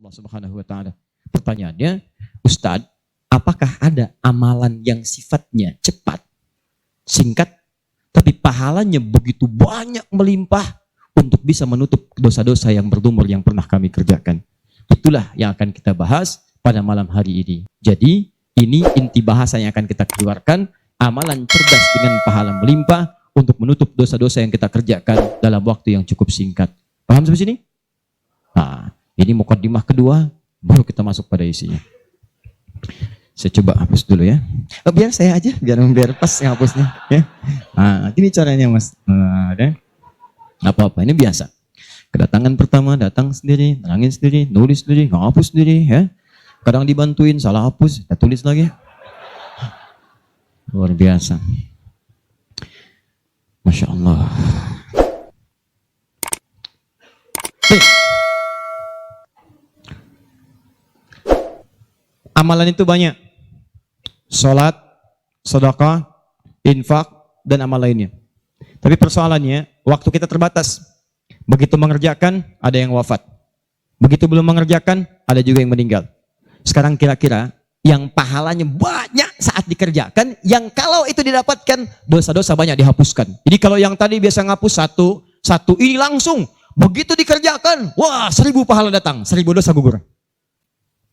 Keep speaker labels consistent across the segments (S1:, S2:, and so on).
S1: Allah Subhanahu wa taala. Pertanyaannya, Ustadz, apakah ada amalan yang sifatnya cepat, singkat, tapi pahalanya begitu banyak melimpah untuk bisa menutup dosa-dosa yang berlumur yang pernah kami kerjakan? Itulah yang akan kita bahas pada malam hari ini. Jadi, ini inti bahasa yang akan kita keluarkan, amalan cerdas dengan pahala melimpah untuk menutup dosa-dosa yang kita kerjakan dalam waktu yang cukup singkat. Paham sampai sini? Nah, ini mukadimah kedua, baru kita masuk pada isinya. Saya coba hapus dulu ya. Biar saya aja, biar pas ngapusnya. Ya. Nah, ini caranya Mas. Nah, apa-apa, ini biasa. Kedatangan pertama, datang sendiri, nerangin sendiri, nulis sendiri, ngapus sendiri. Ya. Kadang dibantuin, salah hapus, kita tulis lagi. Luar biasa. Masya Allah. Amalan itu banyak. Salat, sedekah, infak, dan amal lainnya. Tapi persoalannya, waktu kita terbatas. Begitu mengerjakan, ada yang wafat. Begitu belum mengerjakan, ada juga yang meninggal. Sekarang kira-kira, yang pahalanya banyak saat dikerjakan, yang kalau itu didapatkan, dosa-dosa banyak dihapuskan. Jadi kalau yang tadi biasa ngapus satu, ini langsung. Begitu dikerjakan, wah 1000 pahala datang, 1000 dosa gugur.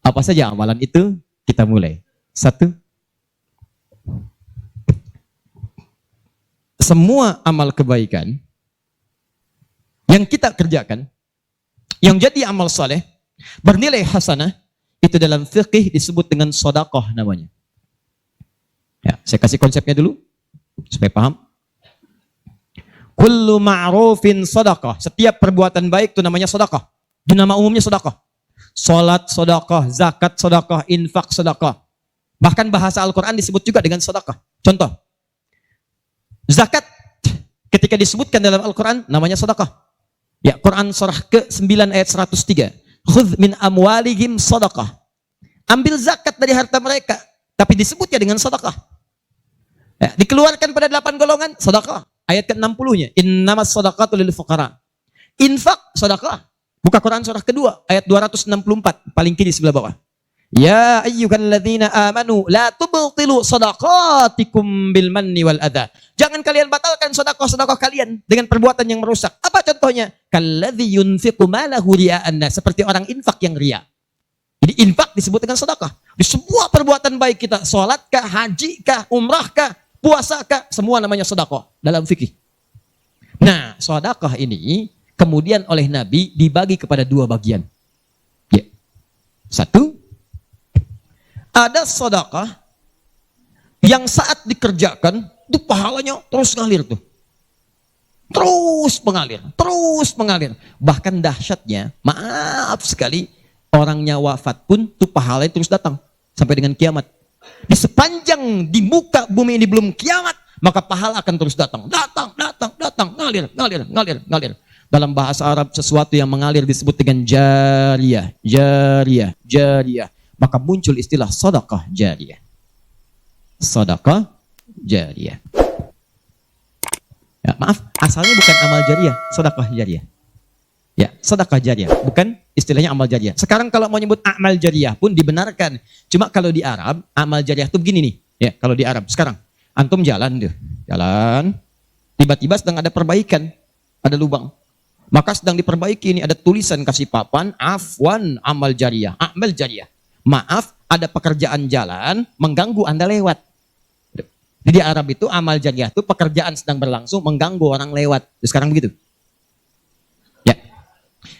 S1: Apa saja amalan itu? Kita mulai. 1. Semua amal kebaikan yang kita kerjakan, yang jadi amal saleh, bernilai hasanah, itu dalam fikih disebut dengan sedekah namanya. Ya, saya kasih konsepnya dulu supaya paham. Kullu ma'rufin sedekah. Setiap perbuatan baik itu namanya sedekah. Di nama umumnya sedekah. Salat sedekah, zakat sedekah, infak sedekah. Bahkan bahasa Al-Qur'an disebut juga dengan sedekah. Contoh. Zakat ketika disebutkan dalam Al-Qur'an namanya sedekah. Ya, Quran surah ke-9 ayat 103. Khudz min amwalihim sedekah. Ambil zakat dari harta mereka, tapi disebutnya dengan sedekah. Ya, dikeluarkan pada 8 golongan sedekah. Ayat ke-60-nya, innamas shadaqatu lil fuqara. Infak sedekah. Buka Quran surah kedua ayat 264, paling kiri sebelah bawah. Ya ayyuhalladzina amanu la tubtilu shadaqatikum bil manni wal adha. Jangan kalian batalkan sedekah-sedekah kalian dengan perbuatan yang merusak. Apa contohnya? Kalladzi yunfiqu malahu ria'an nas, seperti orang infak yang ria. Jadi infak disebut dengan sedekah. Di semua perbuatan baik kita, salat kah, haji kah, umrah kah, puasa kah, semua namanya sedekah dalam fikih. Nah, sedekah ini kemudian oleh Nabi dibagi kepada 2 bagian. Ya. 1, ada sedekah yang saat dikerjakan itu pahalanya terus ngalir tuh. Terus mengalir. Bahkan dahsyatnya, maaf sekali, orangnya wafat pun tuh pahalanya terus datang sampai dengan kiamat. Di sepanjang di muka bumi ini belum kiamat, maka pahala akan terus datang, ngalir. Dalam bahasa Arab sesuatu yang mengalir disebut dengan jariyah. Maka muncul istilah sedekah jariyah. Sedekah jariyah. Ya, maaf, asalnya bukan amal jariyah, sedekah jariyah. Ya, sedekah jariyah, bukan istilahnya amal jariyah. Sekarang kalau mau nyebut amal jariyah pun dibenarkan. Cuma kalau di Arab, amal jariyah itu begini nih. Ya, kalau di Arab sekarang, antum jalan, tiba-tiba sedang ada perbaikan, ada lubang. Maka sedang diperbaiki, ini ada tulisan kasih papan, afwan amal jariyah, amal jariyah. Maaf, ada pekerjaan jalan mengganggu Anda lewat. Jadi di Arab itu amal jariyah itu pekerjaan sedang berlangsung mengganggu orang lewat. Sekarang begitu. Ya.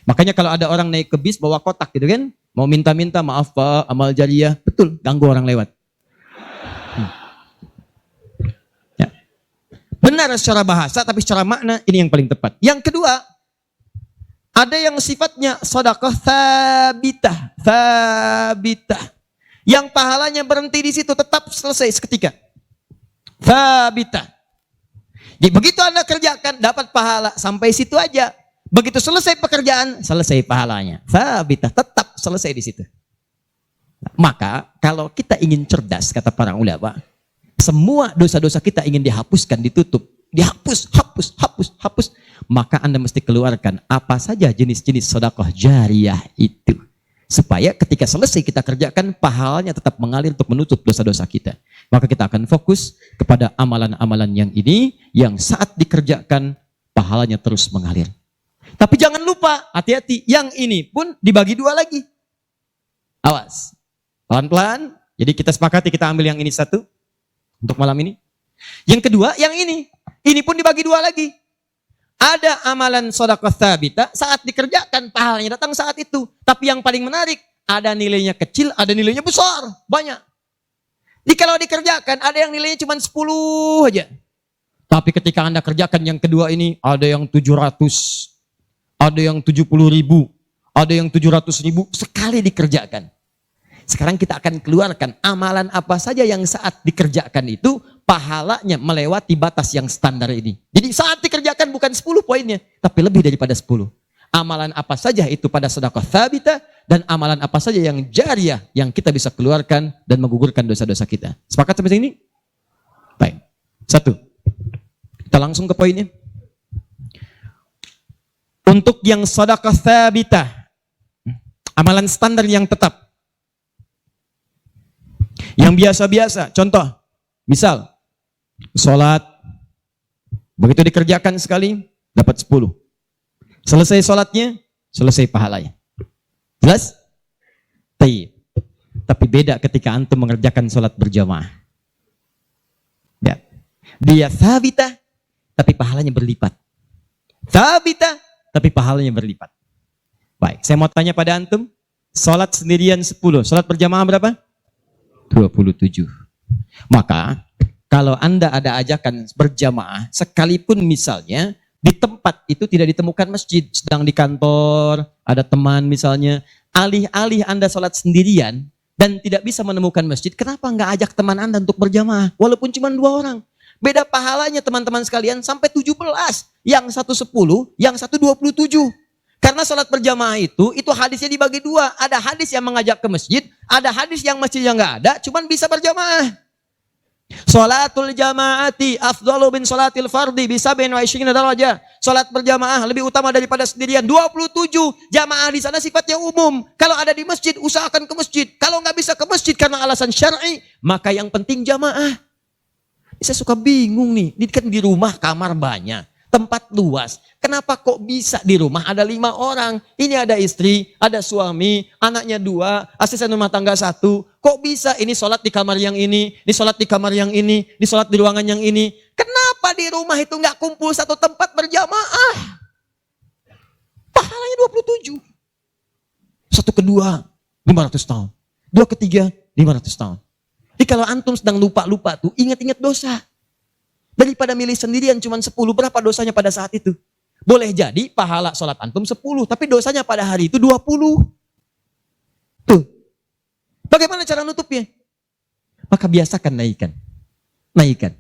S1: Makanya kalau ada orang naik ke bis bawa kotak gitu kan, mau minta-minta maaf Pak, amal jariyah, betul, ganggu orang lewat. Ya. Benar secara bahasa, tapi secara makna ini yang paling tepat. Yang kedua, ada yang sifatnya sedekah thabitah. Yang pahalanya berhenti di situ, tetap selesai seketika. Thabitah. Jadi begitu Anda kerjakan, dapat pahala sampai situ aja. Begitu selesai pekerjaan, selesai pahalanya. Thabitah, tetap selesai di situ. Maka kalau kita ingin cerdas, kata para ulama, semua dosa-dosa kita ingin dihapuskan, ditutup. Dihapus, hapus. Maka Anda mesti keluarkan apa saja jenis-jenis sedekah jariyah itu. Supaya ketika selesai kita kerjakan, pahalanya tetap mengalir untuk menutup dosa-dosa kita. Maka kita akan fokus kepada amalan-amalan yang ini, yang saat dikerjakan, pahalanya terus mengalir. Tapi jangan lupa, hati-hati, yang ini pun dibagi dua lagi. Awas, pelan-pelan. Jadi kita sepakati, kita ambil yang ini satu, untuk malam ini. Yang kedua, yang ini pun dibagi dua lagi. Ada amalan sedekah tsabita, saat dikerjakan pahalanya datang saat itu. Tapi yang paling menarik, ada nilainya kecil, ada nilainya besar, banyak. Jadi kalau dikerjakan, ada yang nilainya cuma 10 aja. Tapi ketika Anda kerjakan yang kedua ini, ada yang 700, ada yang 70.000, ada yang 700.000, sekali dikerjakan. Sekarang kita akan keluarkan amalan apa saja yang saat dikerjakan itu pahalanya melewati batas yang standar ini. Jadi saat dikerjakan bukan 10 poinnya, tapi lebih daripada 10. Amalan apa saja itu pada sedekah tsabita, dan amalan apa saja yang jariyah yang kita bisa keluarkan dan menggugurkan dosa-dosa kita. Sepakat sampai sini? Baik. 1. Kita langsung ke poinnya. Untuk yang sedekah tsabita, amalan standar yang tetap, yang biasa-biasa, contoh, misal, sholat, begitu dikerjakan sekali, dapat 10. Selesai sholatnya, selesai pahalanya. Jelas? Tapi beda ketika antum mengerjakan sholat berjamaah. Ya. Dia tsabita, tapi pahalanya berlipat. Tsabita, tapi pahalanya berlipat. Baik, saya mau tanya pada antum, sholat sendirian 10, sholat berjamaah berapa? 27. Maka kalau Anda ada ajakan berjamaah, sekalipun misalnya di tempat itu tidak ditemukan masjid, sedang di kantor, ada teman misalnya, alih-alih Anda sholat sendirian dan tidak bisa menemukan masjid, kenapa nggak ajak teman Anda untuk berjamaah? Walaupun cuma 2 orang. Beda pahalanya teman-teman sekalian sampai 17. Yang satu 10, yang satu 27. Karena sholat berjamaah itu hadisnya dibagi 2. Ada hadis yang mengajak ke masjid, ada hadis yang masjidnya nggak ada, cuman bisa berjamaah. Sholatul jamaati afdalu bin sholatil fardi bisa bin wa isyrina darajah. Sholat berjamaah lebih utama daripada sendirian. 27 jamaah di sana sifatnya umum. Kalau ada di masjid, usahakan ke masjid. Kalau nggak bisa ke masjid karena alasan syar'i, maka yang penting jamaah. Saya suka bingung nih, ini kan di rumah kamar banyak, tempat luas. Kenapa kok bisa di rumah ada 5 orang? Ini ada istri, ada suami, anaknya 2, asisten rumah tangga 1. Kok bisa ini sholat di kamar yang ini sholat di kamar yang ini sholat di ruangan yang ini? Kenapa di rumah itu nggak kumpul satu tempat berjamaah? Pahalanya 27. Satu kedua, 500 tahun. 2 ketiga, 500 tahun. Jadi kalau antum sedang lupa-lupa tuh, ingat-ingat dosa. Daripada milih sendirian cuma 10, berapa dosanya pada saat itu? Boleh jadi pahala sholat antum 10, tapi dosanya pada hari itu 20. Tuh. Bagaimana cara nutupnya? Maka biasakan naikkan.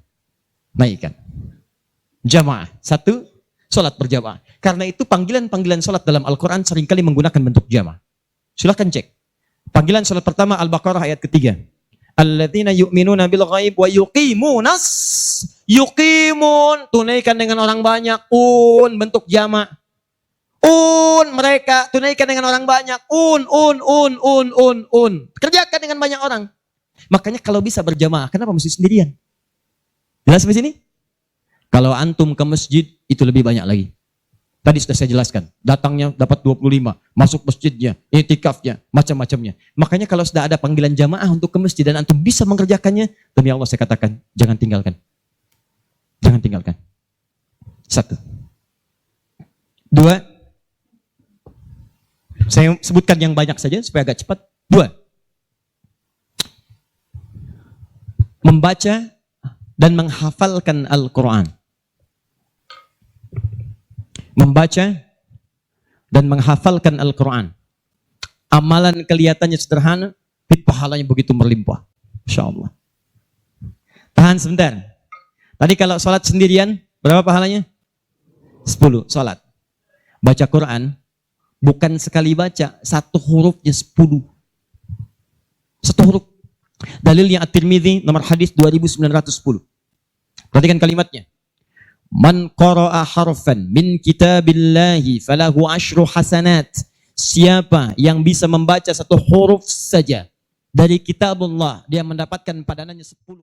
S1: Jamaah. 1, sholat berjamaah. Karena itu panggilan-panggilan sholat dalam Al-Quran seringkali menggunakan bentuk jamaah. Silahkan cek. Panggilan sholat pertama Al-Baqarah ayat ketiga. Alladzina yu'minuna bil ghaib wa yuqimunas. Yuqimun, tunaikan dengan orang banyak. Bentuk jama'. Mereka tunaikan dengan orang banyak. Kerjakan dengan banyak orang. Makanya kalau bisa berjamaah, kenapa mesti sendirian? Jelas sampai sini? Kalau antum ke masjid, itu lebih banyak lagi. Tadi sudah saya jelaskan, datangnya dapat 25, masuk masjidnya, i'tikafnya, macam-macamnya. Makanya kalau sudah ada panggilan jamaah untuk ke masjid dan antum bisa mengerjakannya, demi Allah saya katakan, jangan tinggalkan. Jangan tinggalkan. 1. 2. Saya sebutkan yang banyak saja supaya agak cepat. 2. Membaca dan menghafalkan Al-Quran. Membaca dan menghafalkan Al-Quran. Amalan kelihatannya sederhana, tapi pahalanya begitu berlimpah. Insya Allah. Tahan sebentar. Tadi kalau sholat sendirian, berapa pahalanya? 10 sholat. Baca Quran, bukan sekali baca, 1 hurufnya 10. 1 huruf. Dalilnya At-Tirmidzi nomor hadis 2910. Perhatikan kalimatnya. Man qara'a harfan min kitabillahi falahu 10 hasanat. Siapa yang bisa membaca satu huruf saja dari kitabullah, dia mendapatkan padanannya 10.